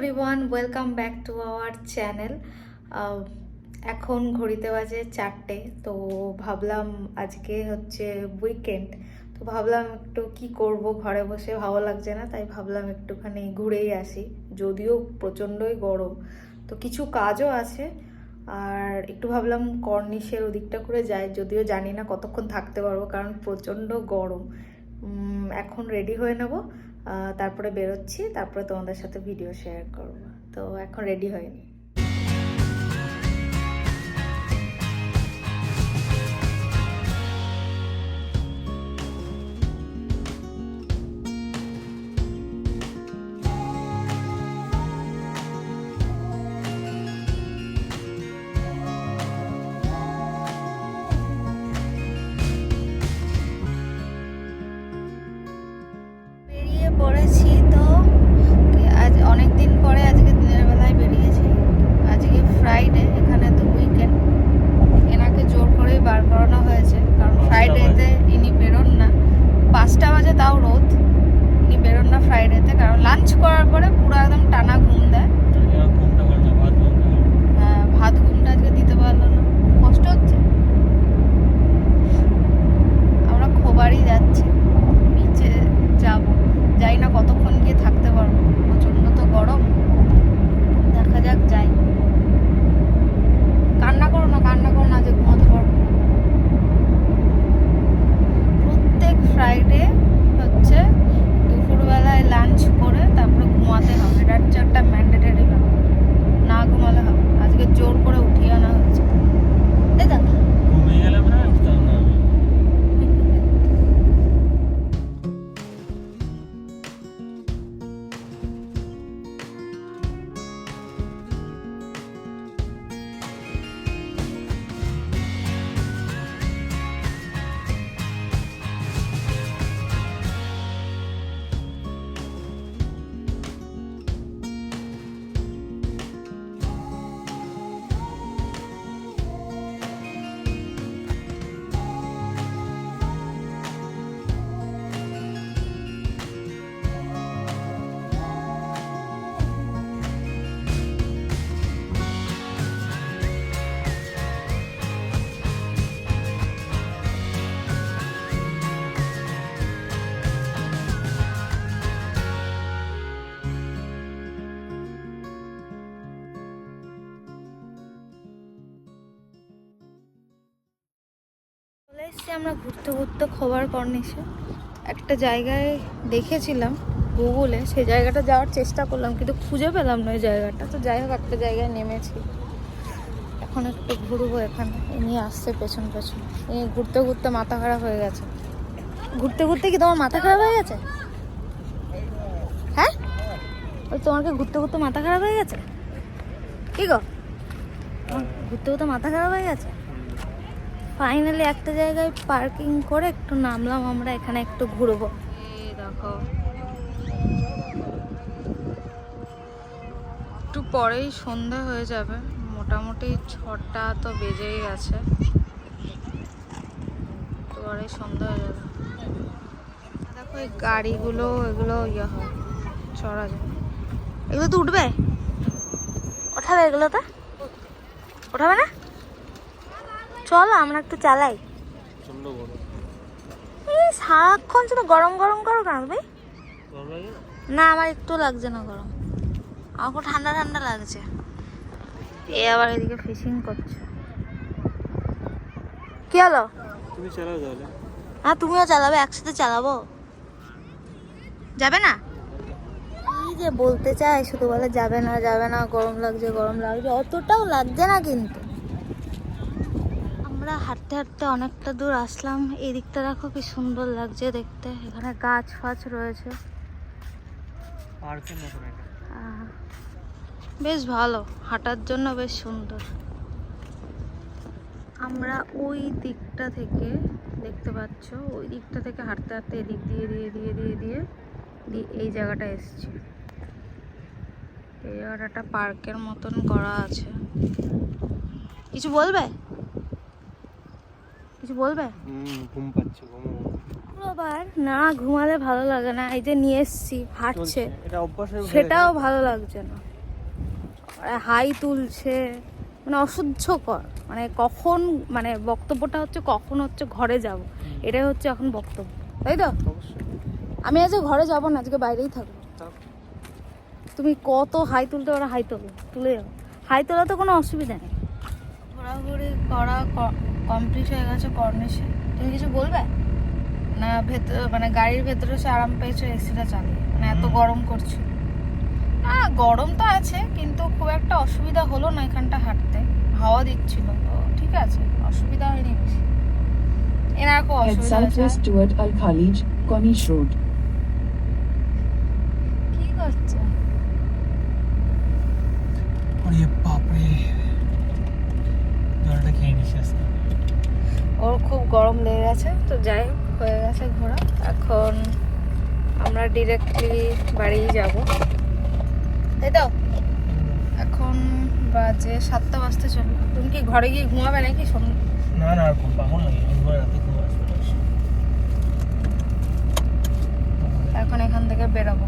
Everyone, welcome back to our channel. এখন ঘড়িতে বাজে 4টে। তো ভাবলাম আজকে হচ্ছে উইকেন্ড, তো ভাবলাম একটু কি করব, ঘরে বসে ভালো লাগছে না, তাই ভাবলাম একটুখানি ঘুরেই আসি। যদিও প্রচণ্ডই গরম, তো কিছু কাজও আছে। আর একটু ভাবলাম কর্নিশের ওদিকটা করে যাই, যদিও জানি না কতক্ষণ থাকতে পারবো, কারণ প্রচণ্ড গরম। এখন রেডি হয়ে নেব, তারপরে বেরোচ্ছি, তারপরে তোমাদের সাথে ভিডিও শেয়ার করব। তো এখন রেডি হয়নি। বেরিয়ে পড়েছি, তো আজ অনেক দিন পরে আজকে দিনের বেলায় বেরিয়েছি। আজকে ফ্রাইডে, এখানে তো উইকেন্ড। এনাকে জোর করেই বার করানো হয়েছে, কারণ ফ্রাইডেতে ইনি বেরোন না। 5টা বাজে, তাও রোদ। ইনি বেরোন না ফ্রাইডেতে, কারণ লাঞ্চ করার পরে পুরো একদম টানা ঘুম দেয়। হ্যাঁ, ভাত ঘুমটা আজকে দিতে পারলো না, কষ্ট হচ্ছে। আমরা খোবারই যাচ্ছি, নিচে যাব, যাই না কতক্ষণ গিয়ে থাকতে পারবো, প্রচন্ড তো গরম। দেখা যাক, যাই। কান্না করো না যে ঘুমাতে পারবো। প্রত্যেক ফ্রাইডে হচ্ছে দুপুরবেলায় লাঞ্চ করে তারপরে ঘুমাতে হবে, এটা হচ্ছে একটা ম্যান্ডেটরি ব্যাপার। না ঘুমালে হবে। আজকে জোর করে উঠিয়ে আনা হয়েছে। এই দেখ, ঘুমিয়ে গেলে না উঠতাম না আমি। চলে এসছি আমরা ঘুরতে ঘুরতে খোবার কর্নিশে। একটা জায়গায় দেখেছিলাম গুগলে, সেই জায়গাটা যাওয়ার চেষ্টা করলাম, কিন্তু খুঁজে পেলাম না ওই জায়গাটা। তো যাই হোক, একটা জায়গায় নেমেছি, এখন একটু ঘুরবো। এখানে নিয়ে আসছে পেছন পেছন, এই ঘুরতে ঘুরতে মাথা খারাপ হয়ে গেছে। ঘুরতে ঘুরতে কি তোমার মাথা খারাপ হয়ে গেছে? হ্যাঁ, ওই তোমার কি ঘুরতে ঘুরতে মাথা খারাপ হয়ে গেছে? কি গো, ঘুরতে ঘুরতে মাথা খারাপ হয়ে গেছে? ফাইনালি একটা জায়গায় পার্কিং করে একটু নামলাম আমরা, এখানে একটু ঘুরবো। এই দেখো, একটু পরেই সন্ধ্যা হয়ে যাবে, মোটামুটি 6টা তো বেজেই গেছে, একটু পরেই সন্ধ্যা হয়ে যাবে। দেখো এই গাড়িগুলো, এগুলো ইয়ে হয়, চড়া যায়। এগুলো তো উঠবে, ওঠাবে এগুলোতে? ওঠাবে না? চলো আমরা একটু চালাই। এই সারাক্ষণ শুধু গরম গরম করো কেন ভাই? না, আমার একটু লাগছে না গরম, আমার ঠান্ডা ঠান্ডা লাগছে। এ আবার এদিকে ফিশিং করছে। কি হলো? তুমি চালাও তাহলে। হ্যাঁ, তুমিও চালাবে, একসাথে চালাবো। যাবে না? এই যে বলতে চাই, শুধু বলে যাবে না যাবে না, গরম লাগছে গরম লাগছে। অতটাও লাগছে না কিন্তু। আমরা হাঁটতে হাঁটতে অনেকটা দূর আসলাম। এই দিকটা দেখো কি সুন্দর লাগছে দেখতে, এখানে গাছ ফাছ রয়েছে, পার্কের মতন এটা। বেশ ভালো, হাঁটার জন্য বেশ সুন্দর। আমরা ওই দিকটা থেকে, দেখতে পাচ্ছ, ওই দিকটা থেকে হাঁটতে হাঁটতে এদিক দিয়ে দিয়ে দিয়ে দিয়ে দিয়ে দিয়ে এই জায়গাটা এসছি। এই জায়গাটা পার্কের মতন করা আছে। কিছু বলবে? কিছু বলবে? ঘুম পাচ্ছে, আবার না ঘুমালে ভালো লাগে না। এই যে নিয়ে এসছি, হাঁটছে, এটা অভ্যাস, সেটাও ভালো লাগছে না। হাই তুলছে, মানে অসহ্যকর। মানে কখন, মানে বক্তব্যটা হচ্ছে কখন হচ্ছে ঘরে যাব, এটাই হচ্ছে এখন বক্তব্য, তাই তো? অবশ্যই। আমি আজকে ঘরে যাব না, আজকে বাইরেই থাকবো। তুমি কত হাই তুলতে পারো, হাই তোলো, তুলে যাও। হাই তোলা তো কোনো অসুবিধা নেই। ঘোরাঘুরি করা কমপ্লিট হয়ে গেছে কর্নিশে। তুমি কিছু বলবে না? ভেতর মানে গাড়ির ভেতরে সে আরাম পেয়েছো এসিটা চালিয়ে, মানে এত গরম করছে? না, গরম তো আছে, কিন্তু খুব একটা অসুবিধা হলো না এখানটা হাঁটতে, হাওয়া দিচ্ছিল তো ঠিক আছে, অসুবিধা হয়নি বেশি। এনার খুব Head অসুবিধা হয়েছে। southwest toward Al Khalij, Corniche Road. কি করছে? ওরে বাপরে, জলটা খেয়ে নিস আজকে। ওর খুব গরম লেগে গেছে, তো যাই হোক, হয়ে গেছে ঘোরা। এখন আমরা ডিরেক্টলি বাড়ি যাব, তাই তো? এখন বাজে 7টা বাজতে চলো। তুমি কি ঘরে গিয়ে ঘুমাবে নাকি? না না, আর ঘুম পাগল নাকি, ঘুমায় রাতে ঘুম আসবে না। এখন এখান থেকে বেরোবো।